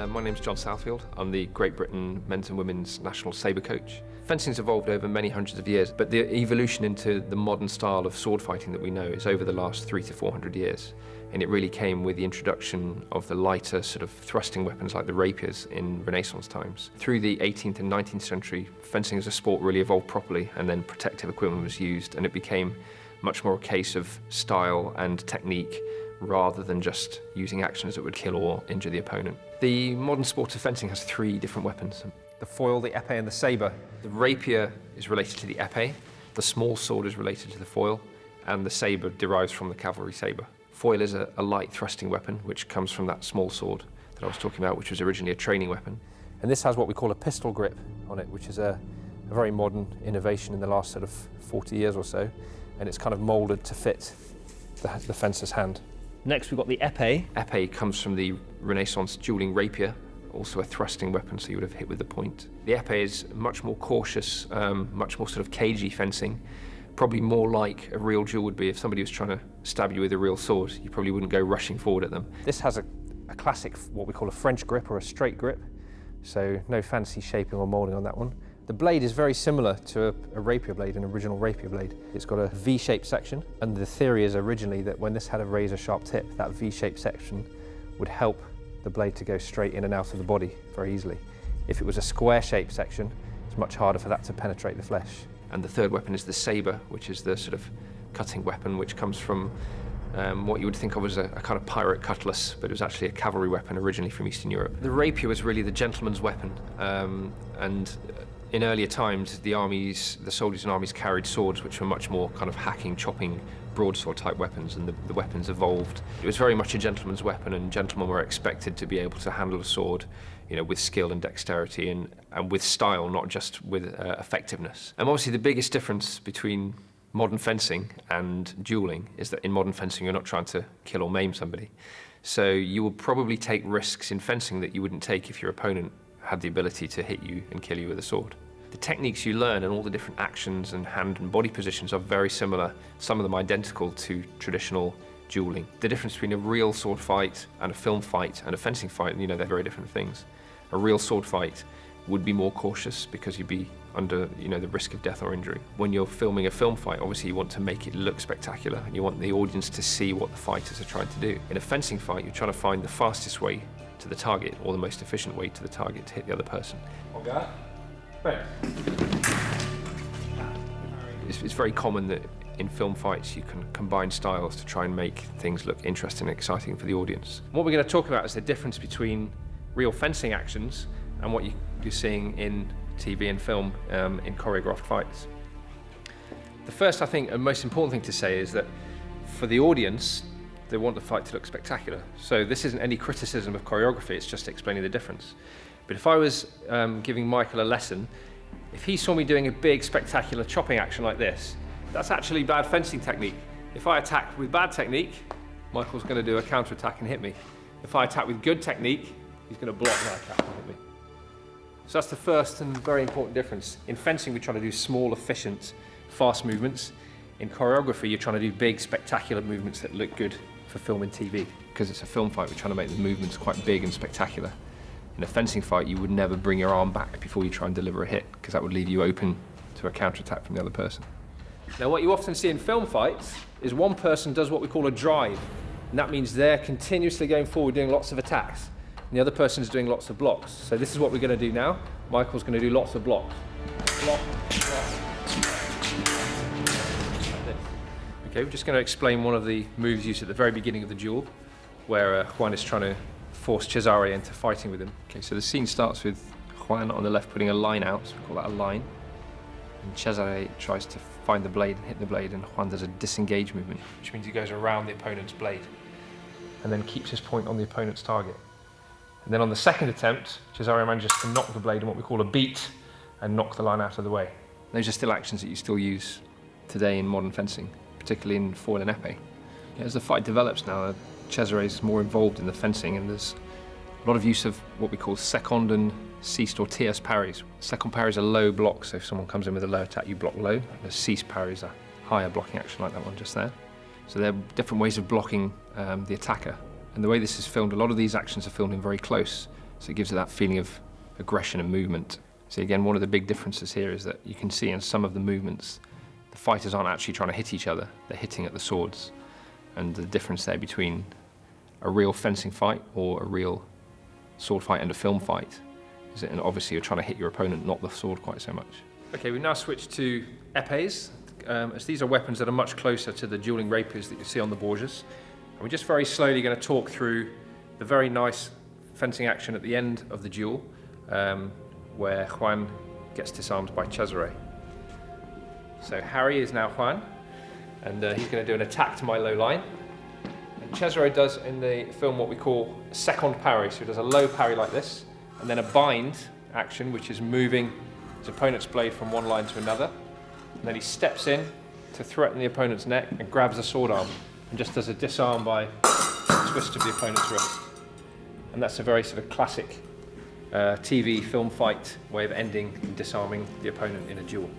My name's John Southfield. I'm the Great Britain men's and women's national sabre coach. Fencing's evolved over many hundreds of years, but the evolution into the modern style of sword fighting that we know is over the last 300 to 400 years. And it really came with the introduction of the lighter sort of thrusting weapons like the rapiers in Renaissance times. Through the 18th and 19th century, fencing as a sport really evolved properly, and then protective equipment was used, and it became much more a case of style and technique rather than just using actions that would kill or injure the opponent. The modern sport of fencing has three different weapons. The foil, the épée, and the sabre. The rapier is related to the épée, the small sword is related to the foil, and the sabre derives from the cavalry sabre. Foil is a light thrusting weapon, which comes from that small sword that I was talking about, which was originally a training weapon. And this has what we call a pistol grip on it, which is a very modern innovation in the last sort of 40 years or so, and it's kind of moulded to fit the fencer's hand. Next we've got the épée. Épée comes from the Renaissance dueling rapier, also a thrusting weapon, so you would have hit with the point. The épée is much more cautious, much more sort of cagey fencing, probably more like a real duel would be. If somebody was trying to stab you with a real sword, you probably wouldn't go rushing forward at them. This has a classic, what we call a French grip or a straight grip, so no fancy shaping or moulding on that one. The blade is very similar to a rapier blade, an original rapier blade. It's got a V-shaped section, and the theory is originally that when this had a razor-sharp tip, that V-shaped section would help the blade to go straight in and out of the body very easily. If it was a square-shaped section, it's much harder for that to penetrate the flesh. And the third weapon is the sabre, which is the sort of cutting weapon, which comes from what you would think of as a kind of pirate cutlass, but it was actually a cavalry weapon originally from Eastern Europe. The rapier was really the gentleman's weapon, and in earlier times, the soldiers and armies carried swords which were much more kind of hacking, chopping, broadsword type weapons, and the weapons evolved. It was very much a gentleman's weapon, and gentlemen were expected to be able to handle a sword, with skill and dexterity and with style, not just with effectiveness. And obviously the biggest difference between modern fencing and dueling is that in modern fencing you're not trying to kill or maim somebody. So you will probably take risks in fencing that you wouldn't take if your opponent had the ability to hit you and kill you with a sword. The techniques you learn and all the different actions and hand and body positions are very similar, some of them identical to traditional dueling. The difference between a real sword fight and a film fight and a fencing fight, they're very different things. A real sword fight would be more cautious because you'd be under the risk of death or injury. When you're filming a film fight, obviously you want to make it look spectacular and you want the audience to see what the fighters are trying to do. In a fencing fight, you're trying to find the fastest way to the target or the most efficient way to the target to hit the other person. It's very common that in film fights you can combine styles to try and make things look interesting and exciting for the audience. What we're going to talk about is the difference between real fencing actions and what you're seeing in TV and film in choreographed fights. The first, I think, and most important thing to say is that for the audience, they want the fight to look spectacular. So this isn't any criticism of choreography, it's just explaining the difference. But if I was giving Michael a lesson, if he saw me doing a big, spectacular chopping action like this, that's actually bad fencing technique. If I attack with bad technique, Michael's going to do a counter-attack and hit me. If I attack with good technique, he's going to block that attack and hit me. So that's the first and very important difference. In fencing, we're trying to do small, efficient, fast movements. In choreography, you're trying to do big, spectacular movements that look good for film and TV. Because it's a film fight, we're trying to make the movements quite big and spectacular. In a fencing fight, you would never bring your arm back before you try and deliver a hit, because that would leave you open to a counterattack from the other person. Now, what you often see in film fights is one person does what we call a drive, and that means they're continuously going forward doing lots of attacks, and the other person is doing lots of blocks. So this is what we're going to do now. Michael's going to do lots of blocks. Block, block. Okay, we're just going to explain one of the moves used at the very beginning of the duel, where Juan is trying to force Cesare into fighting with him. Okay, so the scene starts with Juan on the left putting a line out, so we call that a line. And Cesare tries to find the blade and hit the blade, and Juan does a disengage movement, which means he goes around the opponent's blade and then keeps his point on the opponent's target. And then on the second attempt, Cesare manages to knock the blade in what we call a beat and knock the line out of the way. Those are still actions that you still use today in modern fencing, particularly in foil and épée. As the fight develops now, Cesare is more involved in the fencing, and there's a lot of use of what we call second and ceased or tierce parries. Second parry is a low block, so if someone comes in with a low attack, you block low. The ceased parry is a higher blocking action like that one just there. So there are different ways of blocking the attacker. And the way this is filmed, a lot of these actions are filmed in very close So it gives it that feeling of aggression and movement. So again, one of the big differences here is that you can see in some of the movements, the fighters aren't actually trying to hit each other, they're hitting at the swords. And the difference there between a real fencing fight or a real sword fight and a film fight is that obviously you're trying to hit your opponent, not the sword quite so much. Okay, we've now switched to épées, as these are weapons that are much closer to the dueling rapiers that you see on the Borgias. And we're just very slowly going to talk through the very nice fencing action at the end of the duel, where Juan gets disarmed by Cesare. So Harry is now Juan, and he's going to do an attack to my low line. And Cesare does in the film what we call a second parry, so he does a low parry like this, and then a bind action, which is moving his opponent's blade from one line to another. And then he steps in to threaten the opponent's neck and grabs the sword arm, and just does a disarm by a twist of the opponent's wrist. And that's a very sort of classic TV film fight way of ending and disarming the opponent in a duel.